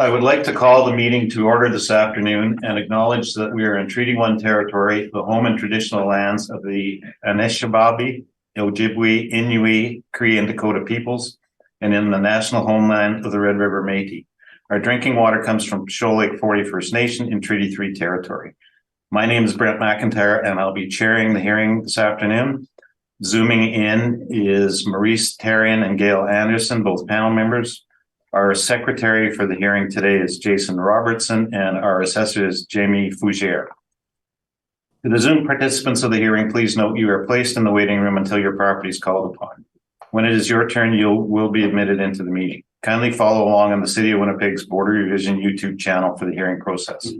I would like to call the meeting to order this afternoon and acknowledge that we are in Treaty 1 territory, the home and traditional lands of the Anishinaabe, Ojibwe, Inuit, Cree, and Dakota peoples, and in the national homeland of the Red River Métis. Our drinking water comes from Shoal Lake 40 First Nation in Treaty 3 territory. My name is Brent McIntyre, and I'll be chairing the hearing this afternoon. Zooming in is Maurice Tarian and Gail Anderson, both panel members. Our secretary for the hearing today is Jason Robertson, and our assessor is Jamie Fougere. To the Zoom participants of the hearing, please note you are placed in the waiting room until your property is called upon. When it is your turn, you will be admitted into the meeting. Kindly follow along on the City of Winnipeg's Border Revision YouTube channel for the hearing process.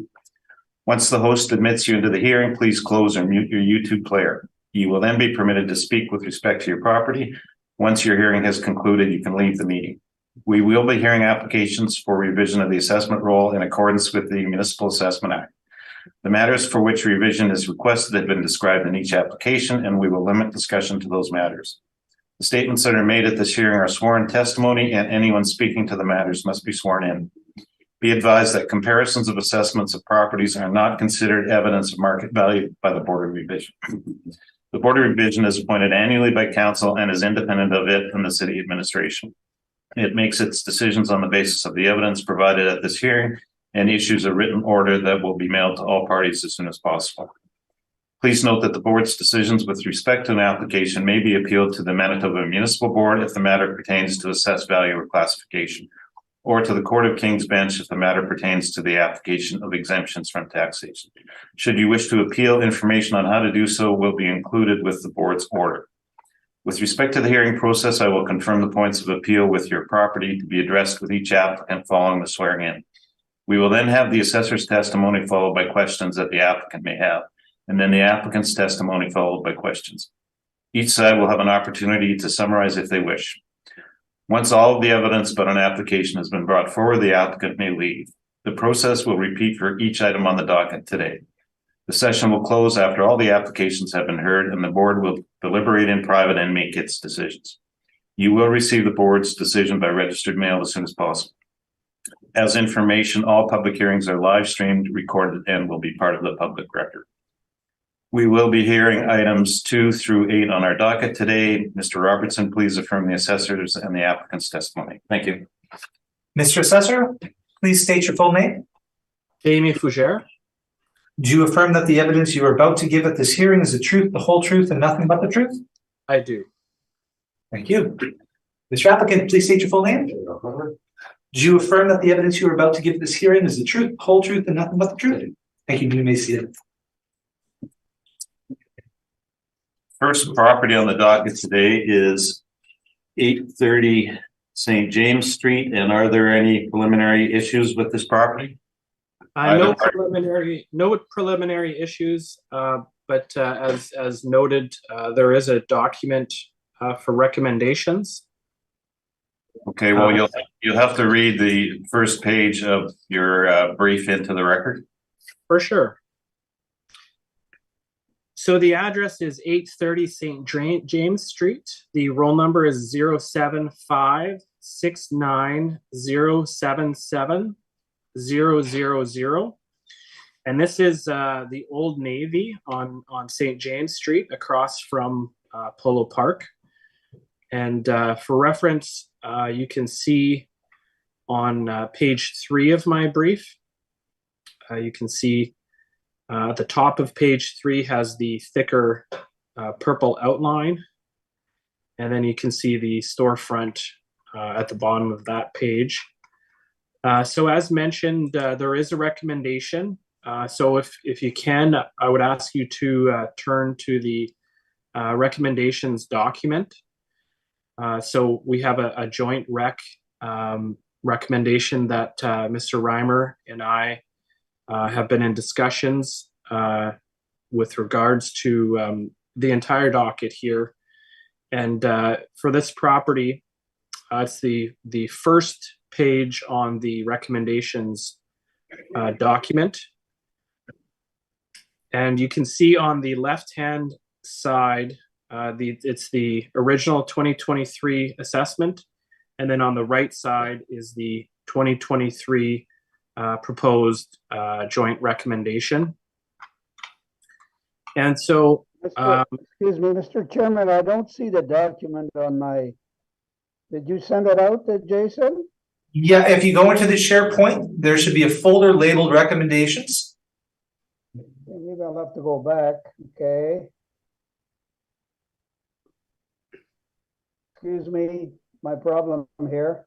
Once the host admits you into the hearing, please close or mute your YouTube player. You will then be permitted to speak with respect to your property. Once your hearing has concluded, you can leave the meeting. We will be hearing applications for revision of the assessment roll in accordance with the Municipal Assessment Act. The matters for which revision is requested have been described in each application, and we will limit discussion to those matters. The statements that are made at this hearing are sworn testimony, and anyone speaking to the matters must be sworn in. Be advised that comparisons of assessments of properties are not considered evidence of market value by the Board of Revision. The Board of Revision is appointed annually by Council and is independent of it and the City Administration. It makes its decisions on the basis of the evidence provided at this hearing and issues a written order that will be mailed to all parties as soon as possible. Please note that the board's decisions with respect to an application may be appealed to the Manitoba Municipal Board if the matter pertains to assessed value or classification, or to the Court of King's Bench if the matter pertains to the application of exemptions from taxation. Should you wish to appeal, information on how to do so will be included with the board's order. With respect to the hearing process, I will confirm the points of appeal with your property to be addressed with each applicant following the swearing in. We will then have the assessor's testimony followed by questions that the applicant may have, and then the applicant's testimony followed by questions. Each side will have an opportunity to summarize if they wish. Once all of the evidence but an application has been brought forward, the applicant may leave. The process will repeat for each item on the docket today. The session will close after all the applications have been heard, and the board will deliberate in private and make its decisions. You will receive the board's decision by registered mail as soon as possible. As information, all public hearings are live streamed, recorded, and will be part of the public record. We will be hearing items 2 through 8 on our docket today. Mr. Robertson, please affirm the assessors and the applicant's testimony. Thank you. Mr. Assessor, please state your full name. Jamie Fougere. Do you affirm that the evidence you are about to give at this hearing is the truth, the whole truth, and nothing but the truth? I do. Thank you. Mr. Applicant, please state your full name. Do you affirm that the evidence you are about to give at this hearing is the truth, the whole truth, and nothing but the truth? Thank you. You may see it. First property on the docket today is 830 St. James Street. And are there any preliminary issues with this property? No preliminary issues, but as noted, there is a document for recommendations. Okay, well, you'll have to read the first page of your brief into the record. For sure. So the address is 830 St. James Street. The roll number is 07569077000. And this is the Old Navy on St. James Street across from Polo Park. And for reference, you can see on page 3 of my brief, you can see at the top of page 3 has the thicker purple outline. And then you can see the storefront at the bottom of that page. So as mentioned, there is a recommendation. So if you can, I would ask you to turn to the recommendations document. So we have a joint recommendation that Mr. Reimer and I have been in discussions with regards to the entire docket here. And for this property, it's the first page on the recommendations document. And you can see on the left-hand side, it's the original 2023 assessment. And then on the right side is the 2023 proposed joint recommendation. And so, excuse me, Mr. Chairman, I don't see the document on my, did you send it out to Jason? Yeah, if you go into the SharePoint, there should be a folder labeled recommendations. Maybe I'll have to go back, okay. Excuse me, my problem here.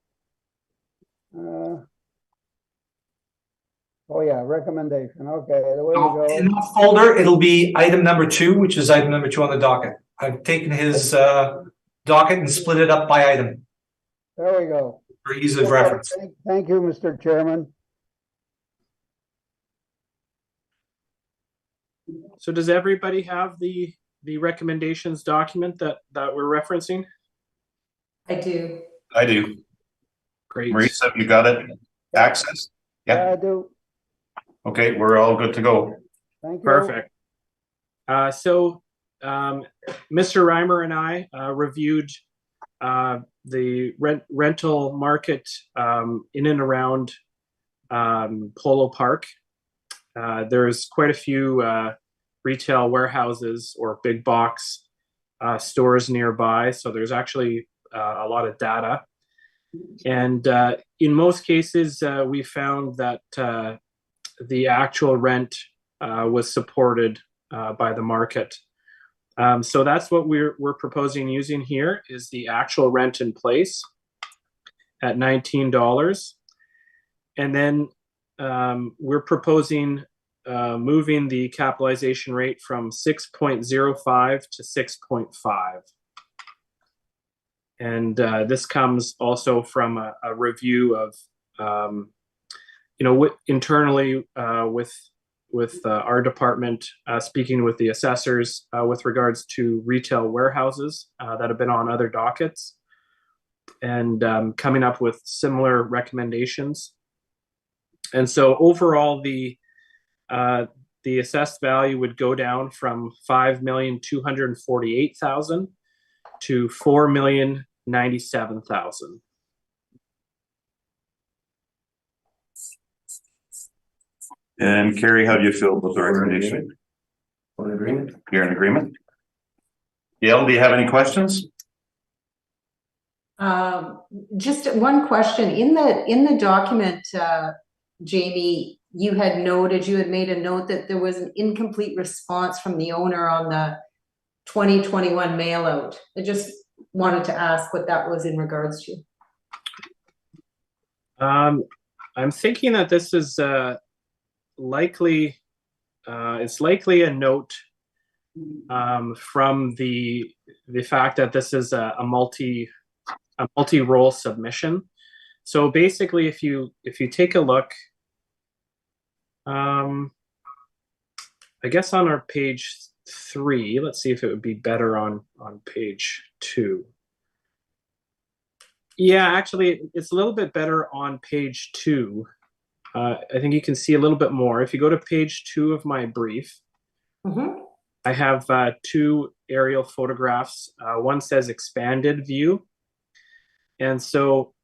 Oh yeah, recommendation, okay, there we go. In the folder, it'll be item number 2, which is item number 2 on the docket. I've taken his docket and split it up by item There we go. for ease of reference. Thank you, Mr. Chairman. so does everybody have the recommendations document that we're referencing? I do. I do. Great. Maurice, have you got it? Access? Yeah, I do. Okay, we're all good to go. Thank you. Perfect. So Mr. Reimer and I reviewed the rental market in and around Polo Park. There's quite a few retail warehouses or big box stores nearby, so there's actually a lot of data. And in most cases, we found that the actual rent was supported by the market. So that's what we're proposing using here is the actual rent in place at $19. And then we're proposing moving the capitalization rate from 6.05 to 6.5. And this comes also from a review of, internally with our department, speaking with the assessors with regards to retail warehouses that have been on other dockets, and coming up with similar recommendations. And so overall, the assessed value would go down from $5,248,000 to $4,097,000. And Carrie, how do you feel about the recommendation? On agreement? You're in agreement? Gail, do you have any questions? Just one question. In the document, Jamie, you had made a note that there was an incomplete response from the owner on the 2021 mail out. I just wanted to ask what that was in regards to. I'm thinking that this is likely it's likely a note from the fact that this is a multi-role submission. So basically, if you take a look, I guess on our page 3, let's see if it would be better on page 2. Yeah, actually, it's a little bit better on page 2. I think you can see a little bit more. If you go to page 2 of my brief, I have 2 aerial photographs. One says expanded view. And so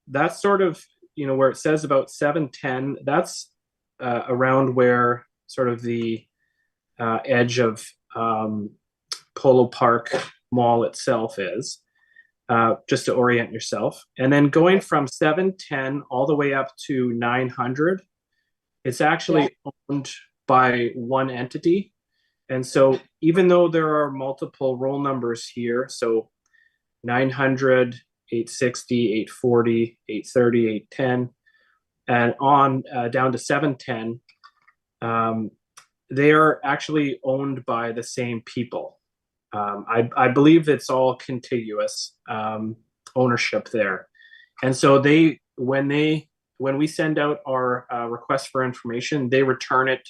that's sort of, where it says about 710, that's around where sort of the edge of Polo Park Mall itself is. Just to orient yourself. And then going from 710 all the way up to 900, it's actually owned by one entity. And so even though there are multiple roll numbers here, so 900, 860, 840, 830, 810, and on down to 710, they are actually owned by the same people. I believe it's all contiguous ownership there, and so when we send out our request for information, they return it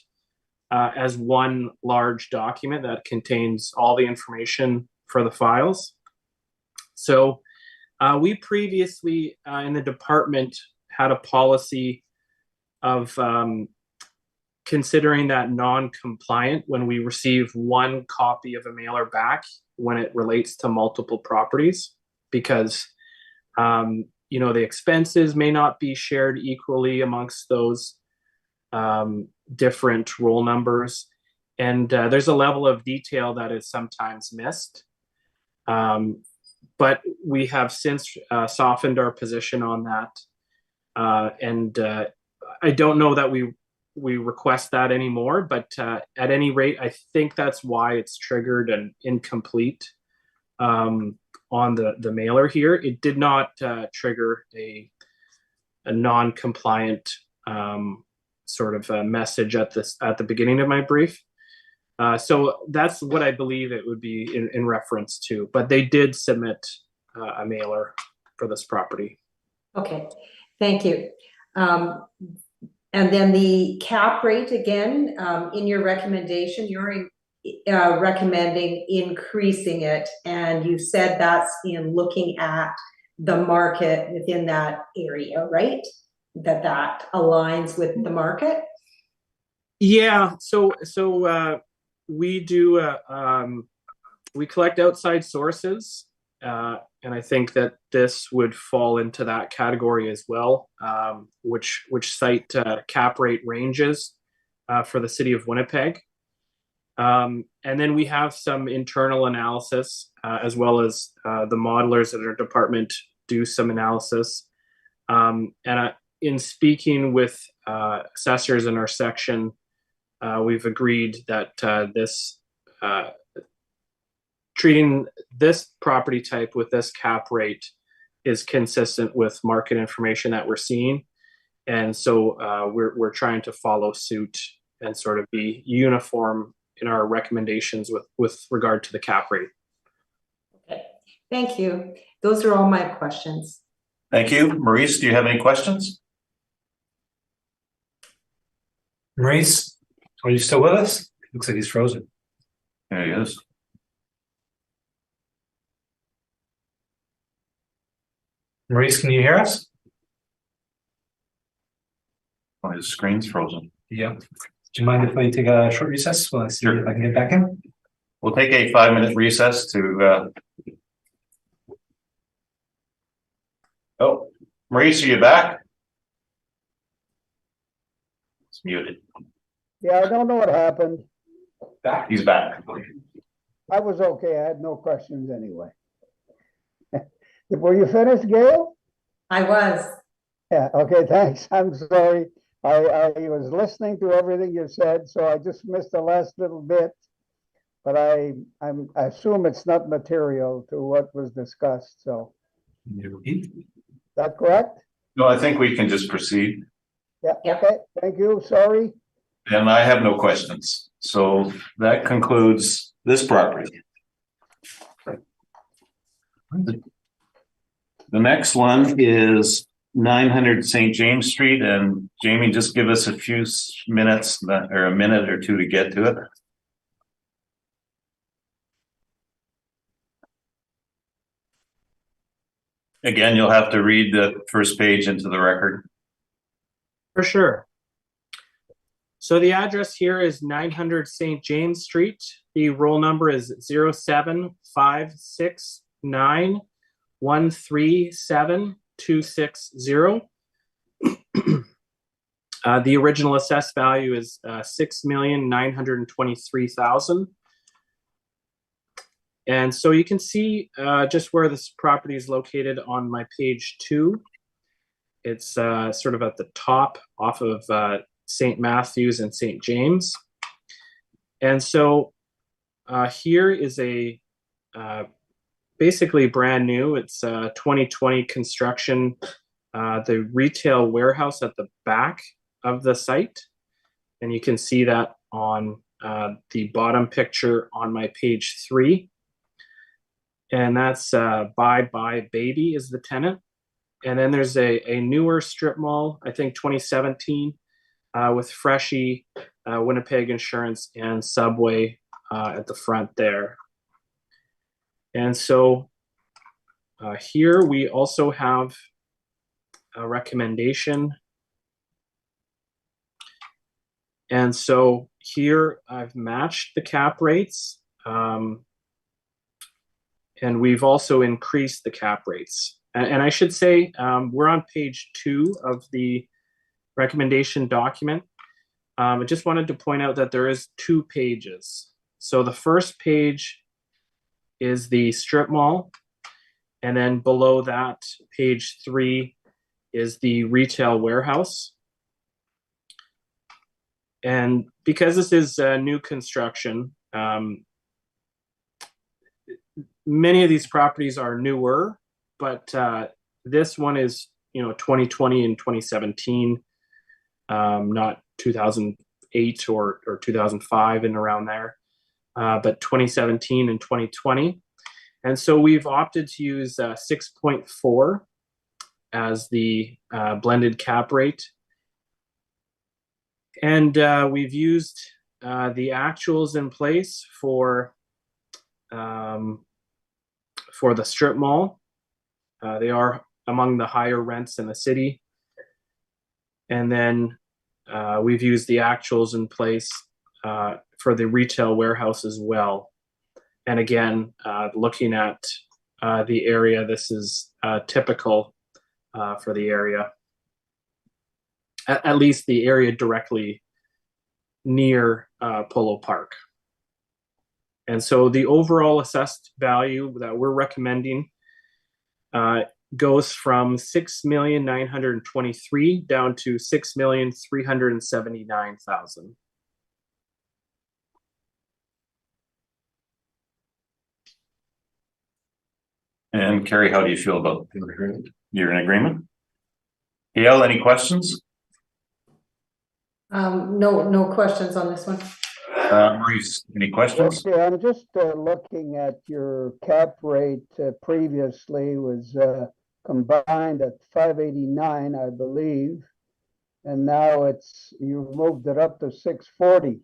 as one large document that contains all the information for the files. So we previously in the department had a policy of considering that non-compliant when we receive one copy of a mailer back when it relates to multiple properties, because the expenses may not be shared equally amongst those different roll numbers. And there's a level of detail that is sometimes missed. But we have since softened our position on that. And I don't know that we request that anymore, but at any rate, I think that's why it's triggered and incomplete on the mailer here. It did not trigger a non-compliant sort of a message at the beginning of my brief. So that's what I believe it would be in reference to, but they did submit a mailer for this property. Okay, thank you. And then the cap rate again, in your recommendation, you're recommending increasing it, and you said that's in looking at the market within that area, right? That aligns with the market? Yeah, so we do we collect outside sources, and I think that this would fall into that category as well, which cite cap rate ranges for the city of Winnipeg. And then we have some internal analysis, as well as the modelers at our department do some analysis. And in speaking with assessors in our section, we've agreed that treating this property type with this cap rate is consistent with market information that we're seeing. And so we're trying to follow suit and sort of be uniform in our recommendations with regard to the cap rate. Okay, thank you. Those are all my questions. Thank you. Maurice, do you have any questions? Maurice, are you still with us? Looks like he's frozen. There he is. Maurice, can you hear us? Oh, his screen's frozen. Yeah. Do you mind if I take a short recess while I see if I can get back in? We'll take a 5-minute recess to. Oh, Maurice, are you back? It's muted. Yeah, I don't know what happened. Back? He's back. I was okay. I had no questions anyway. Were you finished, Gail? I was. Yeah, okay, thanks. I'm sorry. I was listening to everything you said, so I just missed the last little bit. But I assume it's not material to what was discussed, so. Is that correct? No, I think we can just proceed. Yeah, okay, thank you, sorry. And I have no questions. So that concludes this property. The next one is 900 St. James Street, and Jamie, just give us a few minutes or a minute or two to get to it. Again, you'll have to read the first page into the record. For sure. So the address here is 900 St. James Street. The roll number is 07569137260. The original assessed value is $6,923,000. And so you can see just where this property is located on my page 2. It's sort of at the top off of St. Matthews and St. James. And so here is a basically brand new, it's 2020 construction, the retail warehouse at the back of the site. And you can see that on the bottom picture on my page 3. And that's Bye Bye Baby is the tenant. And then there's a newer strip mall, I think 2017, with Freshie, Winnipeg Insurance, and Subway at the front there. And so here we also have a recommendation. And so here I've matched the cap rates, and we've also increased the cap rates. And I should say we're on page 2 of the recommendation document. I just wanted to point out that there is 2 pages. So the first page is the strip mall, and then below that, page 3 is the retail warehouse. And because this is new construction, many of these properties are newer, but this one is 2020 and 2017, not 2008 or 2005 and around there, but 2017 and 2020. And so we've opted to use 6.4 as the blended cap rate. And we've used the actuals in place for the strip mall. They are among the higher rents in the city. And then we've used the actuals in place for the retail warehouse as well. And again, looking at the area, this is typical for the area. At least the area directly near Polo Park. And so the overall assessed value that we're recommending goes from $6,923,000 down to $6,379,000. And Carrie, how do you feel about you're in agreement? Gail, any questions? No questions on this one. Maurice, any questions? Okay, I'm just looking at your cap rate previously was combined at 589, I believe. And now you've moved it up to 640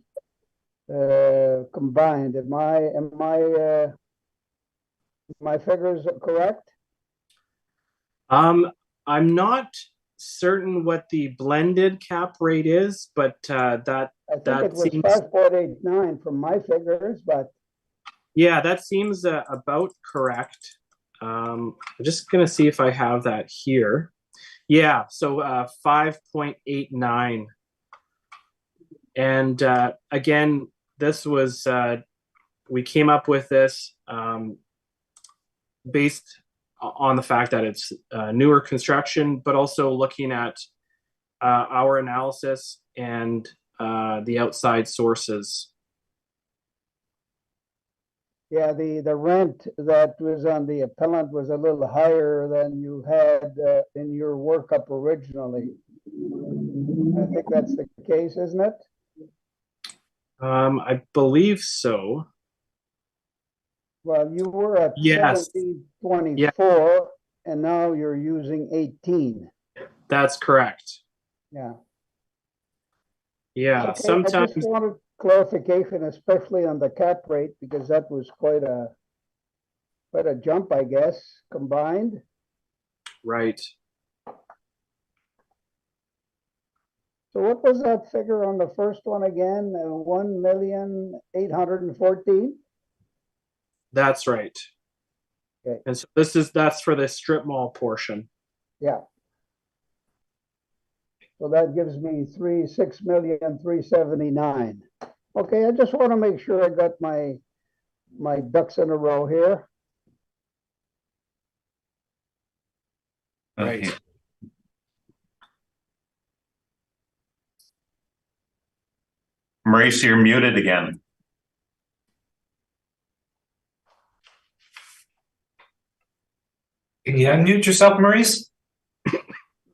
combined. My figures correct? I'm not certain what the blended cap rate is, but I think it was seems 5.89 from my figures, but yeah, that seems about correct. I'm just gonna see if I have that here. Yeah, so 5.89. And again, this was we came up with this based on the fact that it's newer construction, but also looking at our analysis and the outside sources. yeah, the rent that was on the appellant was a little higher than you had in your workup originally. I think that's the case, isn't it? I believe so. Well, you were at Yes. 1724, and now you're using 18. That's correct. Yeah. Yeah, Okay, sometimes. I just wanted clarification, especially on the cap rate, because that was quite a jump, I guess, combined. Right. So what was that figure on the first one again? 1,814,000? That's right. Okay. And so that's for the strip mall portion. Yeah. So that gives me 6,379,000. Okay, I just want to make sure I got my ducks in a row here. Okay. Maurice, you're muted again. Can you unmute yourself, Maurice?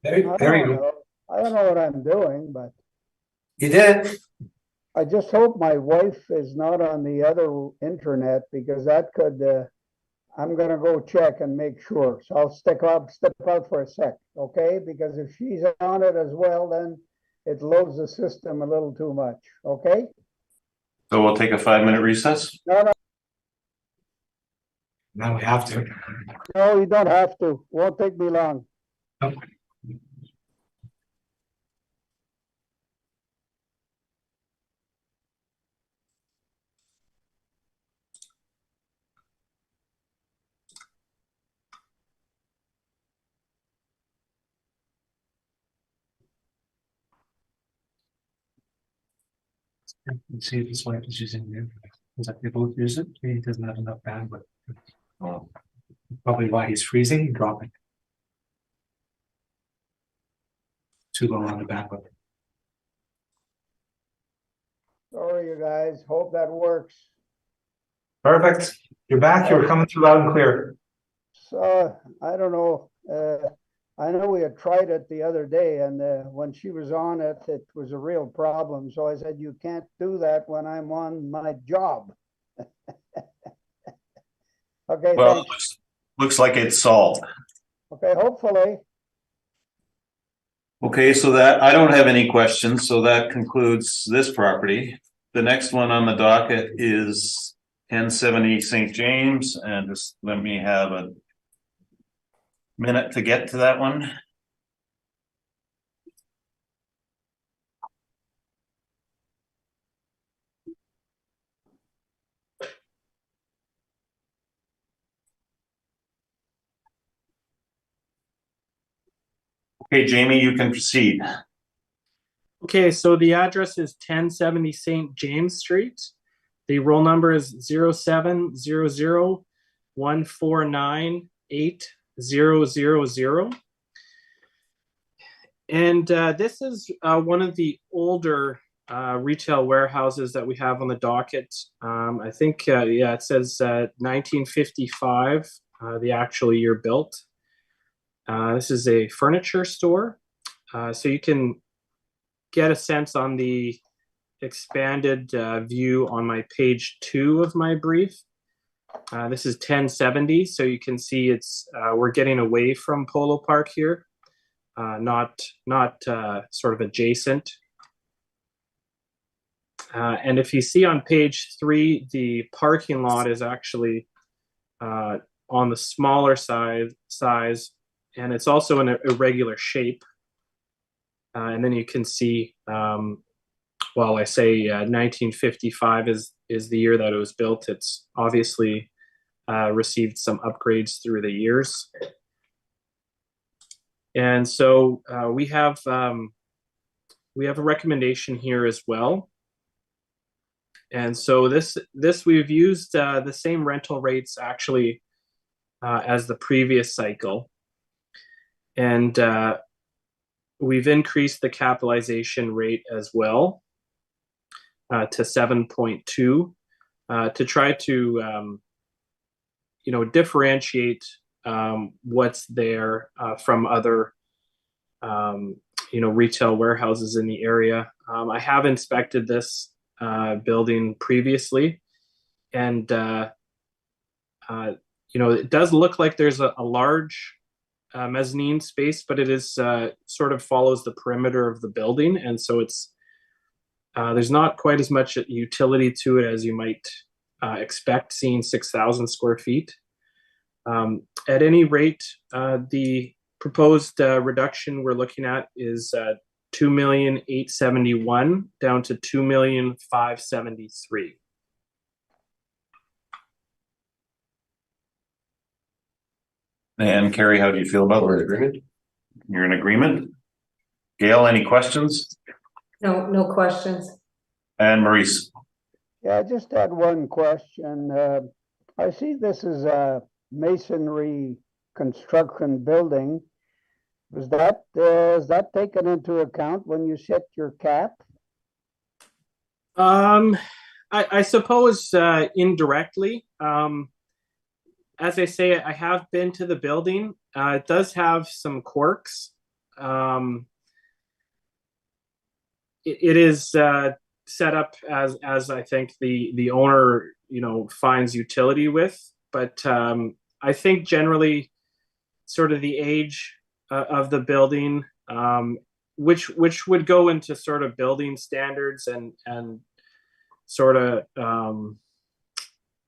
There you go. I don't know what I'm doing, but You did. I just hope my wife is not on the other internet, because that could, I'm gonna go check and make sure. So I'll step out for a sec, okay? Because if she's on it as well, then it loads the system a little too much, okay? So we'll take a 5-minute recess. No, Now we have to. no, you don't have to. Won't take me long. Okay. Let's see if his wife is using the internet. Is that they both use it? He doesn't have enough bandwidth. Oh, Probably why he's freezing and dropping. Too low on the bandwidth. Sorry, you guys. Hope that works. Perfect. You're back. You're coming through loud and clear. So I don't know. I know we had tried it the other day, and when she was on it, it was a real problem. So I said, "You can't do that when I'm on my job." Okay, Well, thanks. looks like it's solved. Okay, hopefully. Okay, so that, I don't have any questions, so that concludes this property. The next one on the docket is 1070 St. James, and just let me have a minute to get to that one. Okay, Jamie, you can proceed. Okay, so the address is 1070 St. James Street. The roll number is 0700149800. And this is one of the older retail warehouses that we have on the docket. I think, yeah, it says 1955, the actual year built. This is a furniture store. So you can get a sense on the expanded view on my page 2 of my brief. This is 1070, so you can see it's we're getting away from Polo Park here, not sort of adjacent. And if you see on page 3, the parking lot is actually on the smaller size, and it's also in a irregular shape. And then you can see, while I say 1955 is the year that it was built, it's obviously received some upgrades through the years. And so we have a recommendation here as well. And so this we've used the same rental rates actually as the previous cycle, and we've increased the capitalization rate as well to 7.2 to try to differentiate what's there from other retail warehouses in the area. I have inspected this building previously, and it does look like there's a large mezzanine space, but it is sort of follows the perimeter of the building, and so it's there's not quite as much utility to it as you might expect, seeing 6,000 square feet. At any rate, the proposed reduction we're looking at is $2,871,000 down to $2,573,000. And Carrie, how do you feel about we're in it? agreement? You're in agreement? Gail, any questions? No questions. And Maurice? Yeah, I just had one question. I see this is a masonry construction building. Is that taken into account when you set your cap? I suppose indirectly. As I say, I have been to the building. It does have some quirks. It is set up as I think the owner finds utility with, but I think generally sort of the age of the building, which would go into sort of building standards and sort of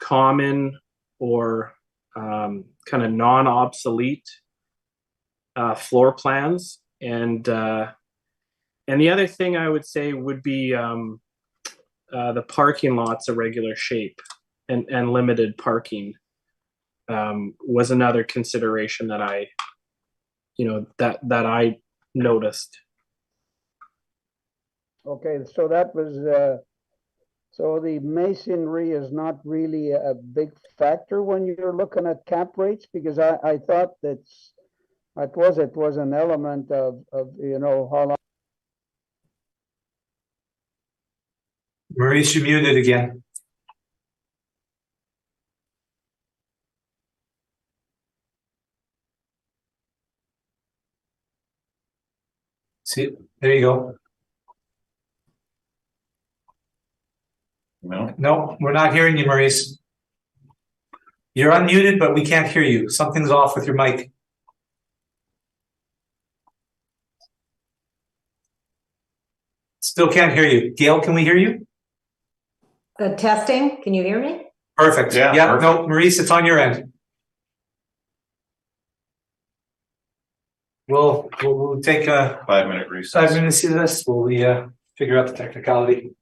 common or kind of non-obsolete floor plans, and the other thing I would say would be the parking lot's irregular shape and limited parking was another consideration that I noticed. Okay, so that was So the masonry is not really a big factor when you're looking at cap rates, because I thought it was an element of how long. Maurice, you're muted again. See, there you go. No, No, we're not hearing you, Maurice. You're unmuted, but we can't hear you. Something's off with your mic. Still can't hear you. Gail, can we hear you? Testing, can you hear me? Perfect. Yeah, Yeah, perfect. no, Maurice, it's on your end. We'll take a 5-minute recess. 5 minutes to this. We'll figure out the technicality.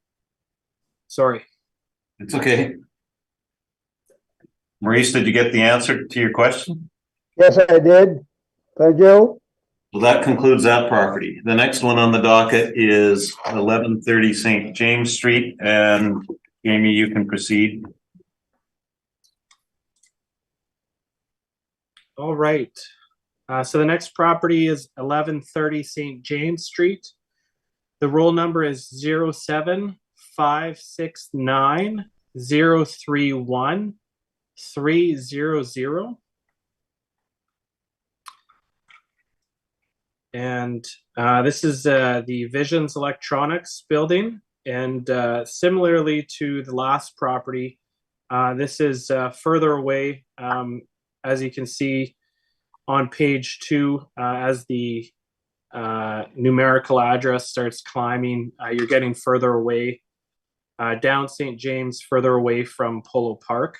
Sorry. It's okay. Maurice, did you get the answer to your question? Yes, I did. Thank you. Well, that concludes that property. The next one on the docket is 1130 St. James Street, and Jamie, you can proceed. All right. So the next property is 1130 St. James Street. The roll number is 07569 031 300. And this is the Visions Electronics building. And similarly to the last property, this is further away, as you can see on page 2, as the numerical address starts climbing, you're getting further away down St. James, further away from Polo Park.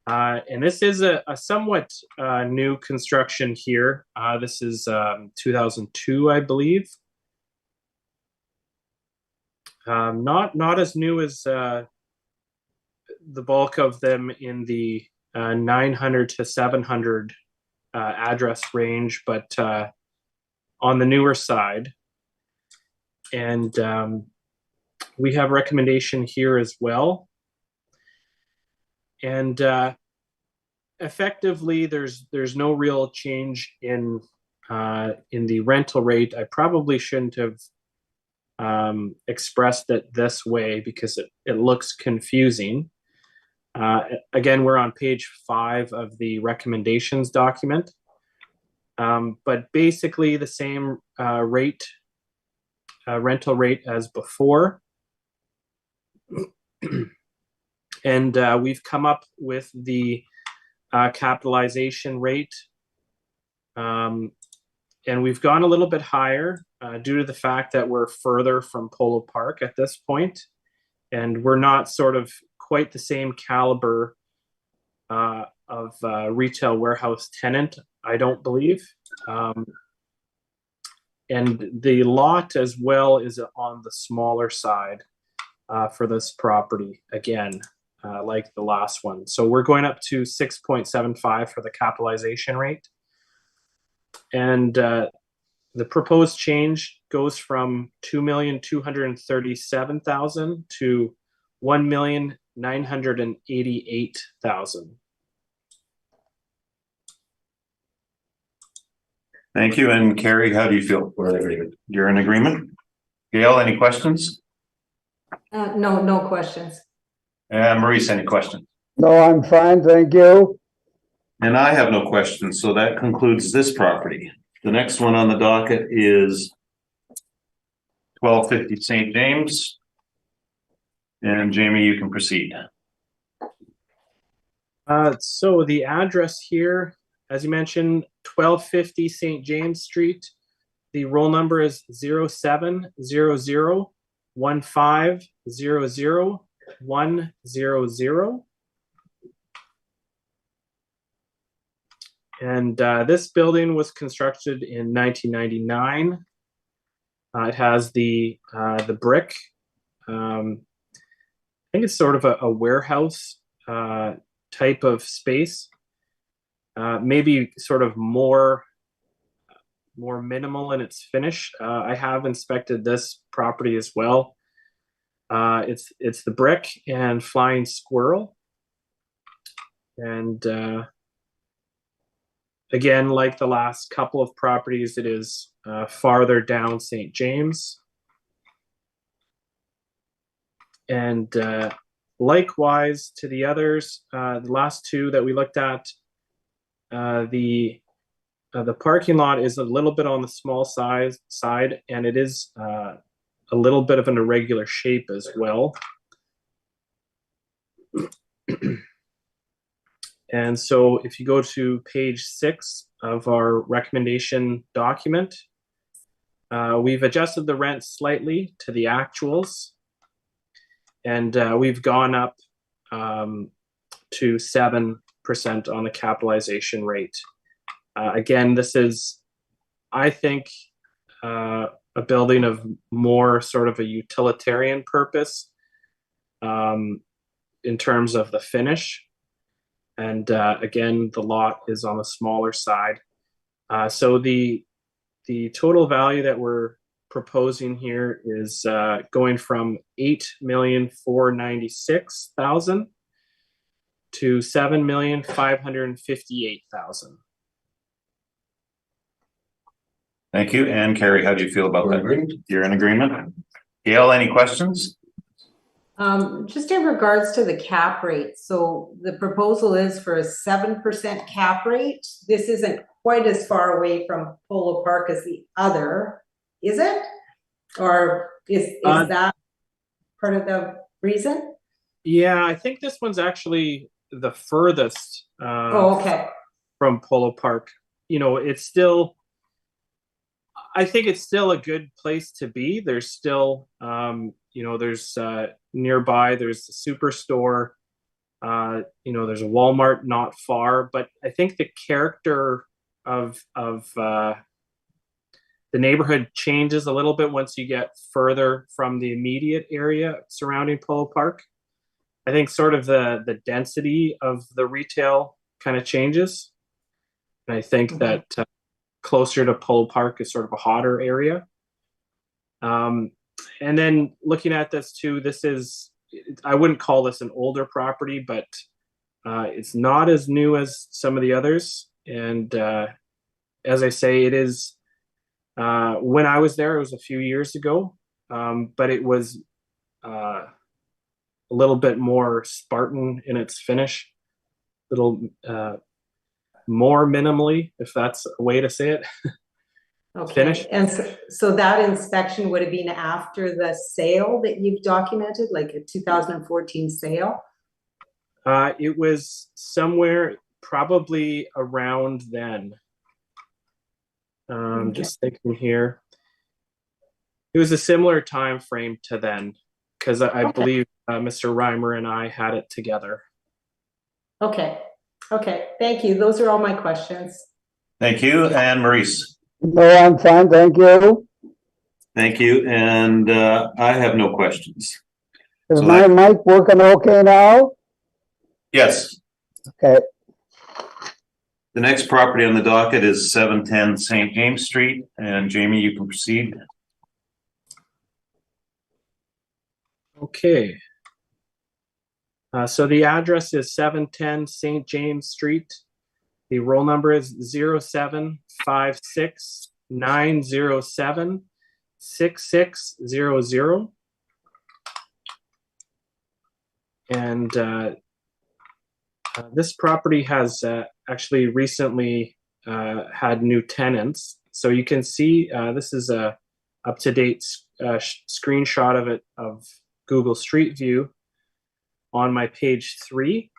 And this is a somewhat new construction here. This is 2002, I believe. Not as new as the bulk of them in the 900 to 700 address range, but on the newer side. And we have recommendation here as well. And effectively, there's no real change in the rental rate. I probably shouldn't have expressed it this way because it looks confusing. Again, we're on page 5 of the recommendations document, but basically the same rental rate as before. And we've come up with the capitalization rate, and we've gone a little bit higher due to the fact that we're further from Polo Park at this point, and we're not sort of quite the same caliber of retail warehouse tenant, I don't believe. And the lot as well is on the smaller side for this property, again, like the last one. So we're going up to 6.75 for the capitalization rate. And the proposed change goes from $2,237,000 to $1,988,000. Thank you. And Carrie, how do you feel? We're in agreement. You're in agreement? Gail, any questions? No questions. Maurice, any questions? No, I'm fine, thank you. And I have no questions, so that concludes this property. The next one on the docket is 1250 St. James. And Jamie, you can proceed. So the address here, as you mentioned, 1250 St. James Street. The roll number is 0700 1500 100. And this building was constructed in 1999. It has the brick. I think it's sort of a warehouse type of space. Maybe sort of more minimal in its finish. I have inspected this property as well. It's the brick and flying squirrel. And again, like the last couple of properties, it is farther down St. James. And likewise to the others, the last two that we looked at, the parking lot is a little bit on the small side, and it is a little bit of an irregular shape as well. And so if you go to page 6 of our recommendation document, we've adjusted the rent slightly to the actuals, and we've gone up to 7% on the capitalization rate. Again, this is, I think, a building of more sort of a utilitarian purpose in terms of the finish. And again, the lot is on the smaller side. So the total value that we're proposing here is going from $8,496,000 to $7,558,000. Thank you. And Carrie, how do you feel about We're in that? agreement. You're in agreement? Gail, any questions? Just in regards to the cap rate, so the proposal is for a 7% cap rate. This isn't quite as far away from Polo Park as the other, is it? Or is that part of the reason? Yeah, I think this one's actually the furthest Okay. from Polo Park. You know, it's still, I think it's still a good place to be. There's still, you know, there's nearby, there's the superstore, you know, there's a Walmart not far, but I think the character of the neighborhood changes a little bit once you get further from the immediate area surrounding Polo Park. I think sort of the density of the retail kind of changes. And I think that closer to Polo Park is sort of a hotter area. And then looking at this too, this is, I wouldn't call this an older property, but it's not as new as some of the others. And as I say, it is, when I was there, it was a few years ago, but it was a little bit more Spartan in its finish, a little more minimally, if that's a way to say it. Okay. Finish. And so that inspection would have been after the sale that you've documented, like a 2014 sale? It was somewhere probably around then. Just thinking here. It was a similar time frame to then, because I believe Mr. Reimer and I had it together. Okay. Okay. Thank you. Those are all my questions. Thank you. And Maurice? No, I'm fine, thank you. Thank you. And I have no questions. Is So my mic working okay now? Yes. Okay. The next property on the docket is 710 St. James Street. And Jamie, you can proceed. Okay. So the address is 710 St. James Street. The roll number is 0756-907-6600. And this property has actually recently had new tenants. So you can see this is a up-to-date screenshot of it of Google Street View on my page 3.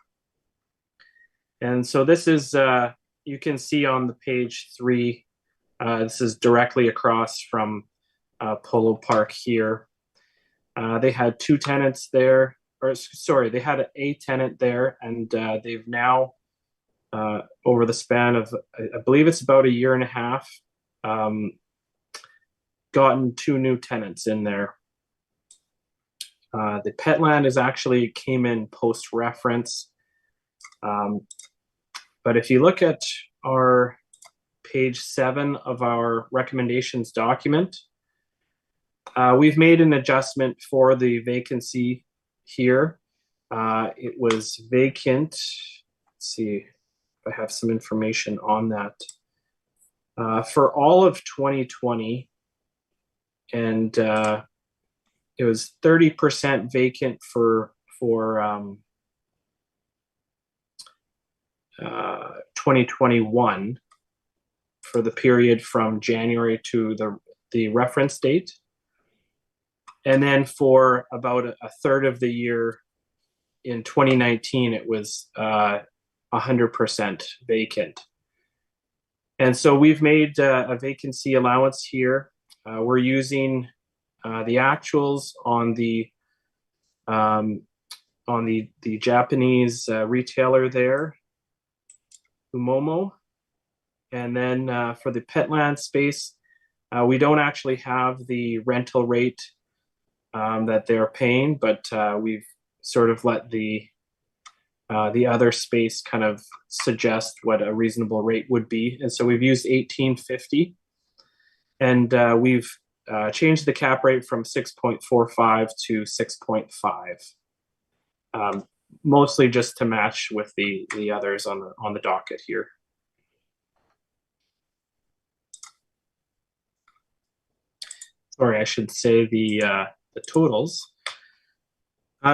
And so this is, you can see on the page 3, this is directly across from Polo Park here. They had 2 tenants there, or sorry, they had a tenant there, and they've now, over the span of, I believe it's about a year and a half, gotten 2 new tenants in there. The Petland is actually came in post-reference. But if you look at our page 7 of our recommendations document, We've made an adjustment for the vacancy here. It was vacant. Let's see if I have some information on that. For all of 2020, and it was 30% vacant for 2021 for the period from January to the reference date. And then for about a third of the year in 2019, it was 100% vacant. And so we've made a vacancy allowance here. We're using the actuals on the Japanese retailer there, Umomo. And then for the Petland space, we don't actually have the rental rate that they're paying, but we've sort of let the other space kind of suggest what a reasonable rate would be. And so we've used $18.50, and we've changed the cap rate from 6.45 to 6.5, mostly just to match with the others on the docket here. Sorry, I should say the totals.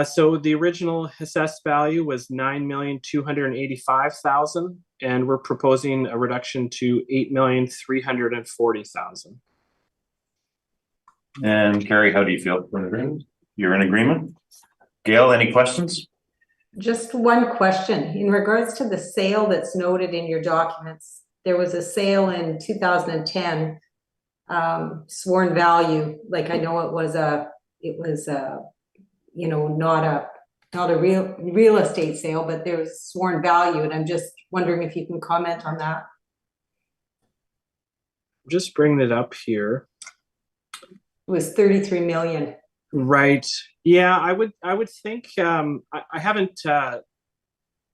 So the original assessed value was $9,285,000, and we're proposing a reduction to $8,340,000. And Carrie, how do you feel? You're in agreement? Gail, any questions? Just one question. In regards to the sale that's noted in your documents, there was a sale in 2010, sworn value. Like, I know it was you know, not a real estate sale, but there was sworn value, and I'm just wondering if you can comment on that. Just bringing it up here. It was 33 million. Right. Yeah, I would think I haven't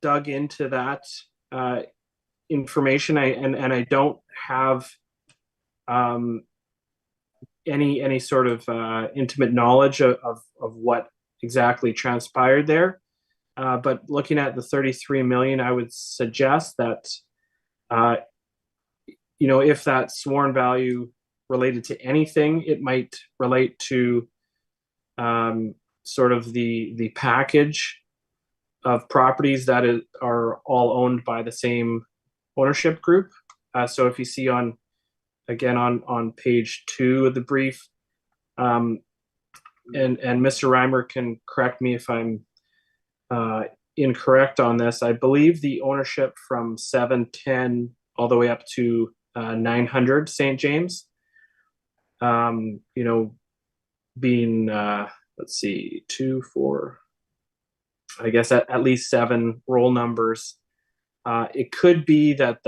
dug into that information. I don't have any sort of intimate knowledge of what exactly transpired there. But looking at the 33 million, I would suggest that you know, if that sworn value related to anything, it might relate to sort of the package of properties that are all owned by the same ownership group. So if you see on page 2 of the brief, and Mr. Reimer can correct me if I'm incorrect on this. I believe the ownership from 710 all the way up to 900 St. James, you know, being let's see, 2, 4, I guess at least 7 roll numbers. It could be that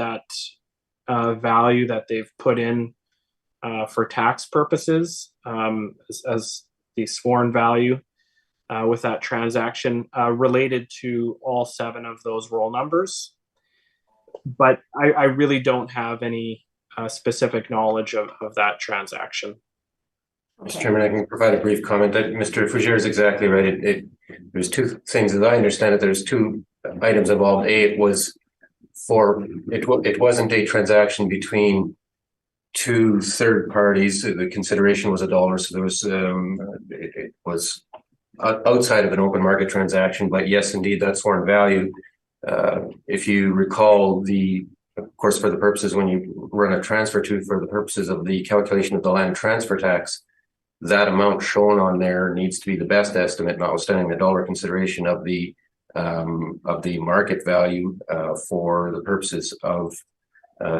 value that they've put in for tax purposes as the sworn value with that transaction related to all 7 of those roll numbers. But I really don't have any specific knowledge of that transaction. Mr. Chairman, I can provide a brief comment. That Mr. Fougere is exactly right. There's 2 things, as I understand it. There's 2 items involved. A, it wasn't a transaction between 2 third parties. The consideration was $1, so there was it was outside of an open market transaction. But yes, indeed, that sworn value. If you recall, of course, for the purposes when you run a transfer for the purposes of the calculation of the land transfer tax, that amount shown on there needs to be the best estimate, notwithstanding the dollar consideration of the market value for the purposes of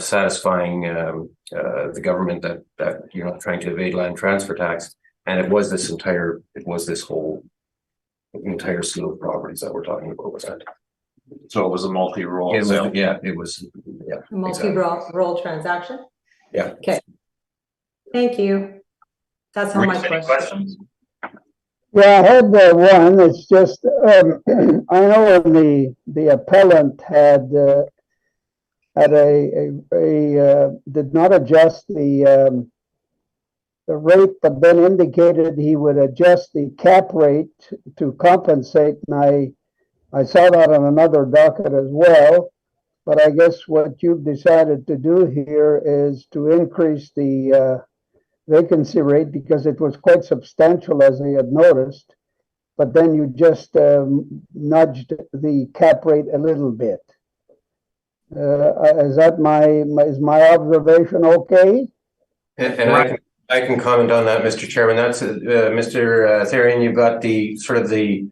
satisfying the government that you're not trying to evade land transfer tax. And it was this whole entire slew of properties that we're talking about with that. So it was a multi-roll sale. It was Multi-roll transaction? Yeah. Okay. Thank you. That's all my Any questions. Yeah, I had one. It's just I know the appellant had did not adjust the the rate, but then indicated he would adjust the cap rate to compensate. And I saw that on another docket as well. But I guess what you've decided to do here is to increase the vacancy rate because it was quite substantial, as they had noticed. But then you just nudged the cap rate a little bit. Is my observation okay? And I can comment on that, Mr. Chairman. That's Mr. Therian, you've got the sort of the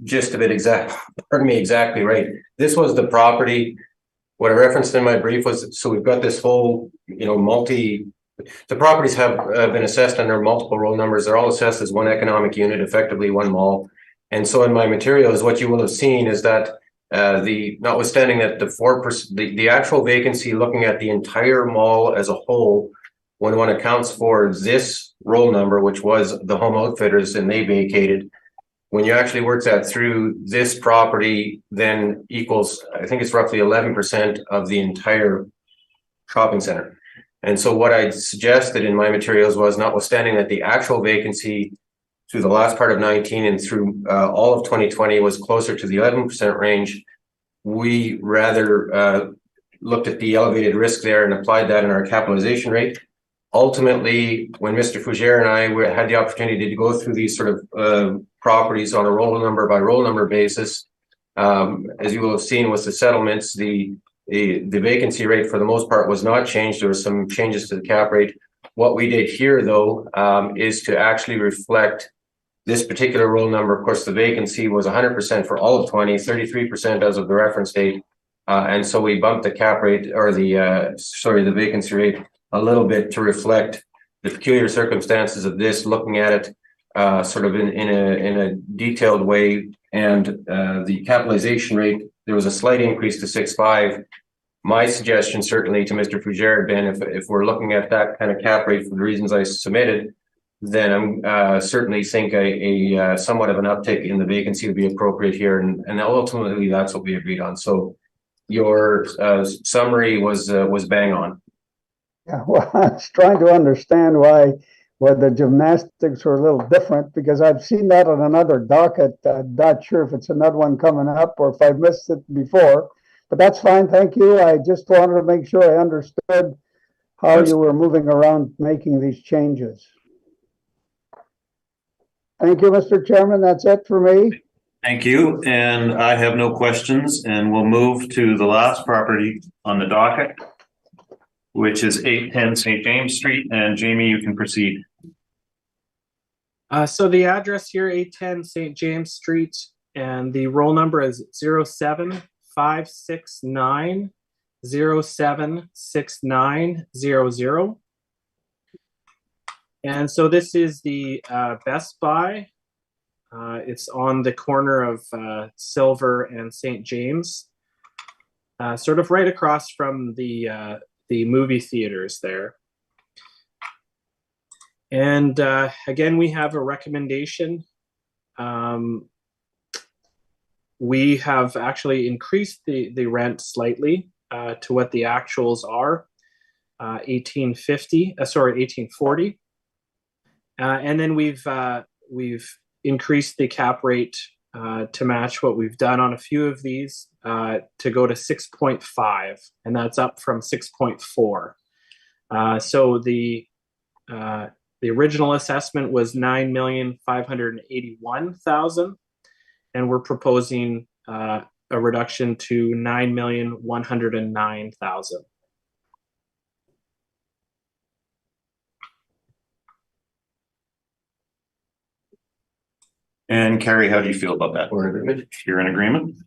gist of it exactly right. This was the property. What I referenced in my brief was, so we've got this whole, the properties have been assessed under multiple roll numbers. They're all assessed as one economic unit, effectively one mall. And so in my materials, what you will have seen is that notwithstanding that the 4%, the actual vacancy looking at the entire mall as a whole, when one accounts for this roll number, which was the Home Outfitters and they vacated, when you actually work that through, this property then equals, I think it's roughly 11% of the entire shopping center. And so what I suggested in my materials was, notwithstanding that the actual vacancy through the last part of 19 and through all of 2020 was closer to the 11% range, we rather looked at the elevated risk there and applied that in our capitalization rate. Ultimately, when Mr. Fougere and I had the opportunity to go through these sort of properties on a roll number by roll number basis, as you will have seen with the settlements, the vacancy rate for the most part was not changed. There were some changes to the cap rate. What we did here, though, is to actually reflect this particular roll number. Of course, the vacancy was 100% for all of 20, 33% as of the reference date. And so we bumped the cap rate or the vacancy rate a little bit to reflect the peculiar circumstances of this, looking at it sort of in a detailed way. And the capitalization rate, there was a slight increase to 6.5. My suggestion, certainly to Mr. Fougere, had been if we're looking at that kind of cap rate for the reasons I submitted, then I'm certainly think a somewhat of an uptick in the vacancy would be appropriate here, and ultimately that's what we agreed on. So your summary was bang on. Yeah, well, I was trying to understand why the gymnastics were a little different, because I've seen that on another docket. I'm not sure if it's another one coming up or if I missed it before, but that's fine. Thank you. I just wanted to make sure I understood how you were moving around making these changes. Thank you, Mr. Chairman. That's it for me. Thank you. And I have no questions, and we'll move to the last property on the docket, which is 810 St. James Street. And Jamie, you can proceed. So the address here, 810 St. James Street, and the roll number is 07569 076900. And so this is the Best Buy. It's on the corner of Silver and St. James, sort of right across from the movie theaters there. And again, we have a recommendation. We have actually increased the rent slightly to what the actuals are, $1840. And then we've increased the cap rate to match what we've done on a few of these to go to 6.5, and that's up from 6.4. So the original assessment was $9,581,000, and we're proposing a reduction to $9,109,000. And Carrie, how do you feel about that? We're in agreement. You're in agreement?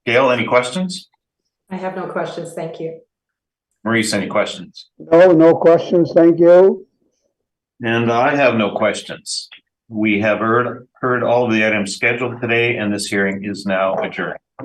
Gail, any questions? I have no questions. Thank you. Maurice, any questions? No questions. Thank you. And I have no questions. We have heard all of the items scheduled today, and this hearing is now adjourned.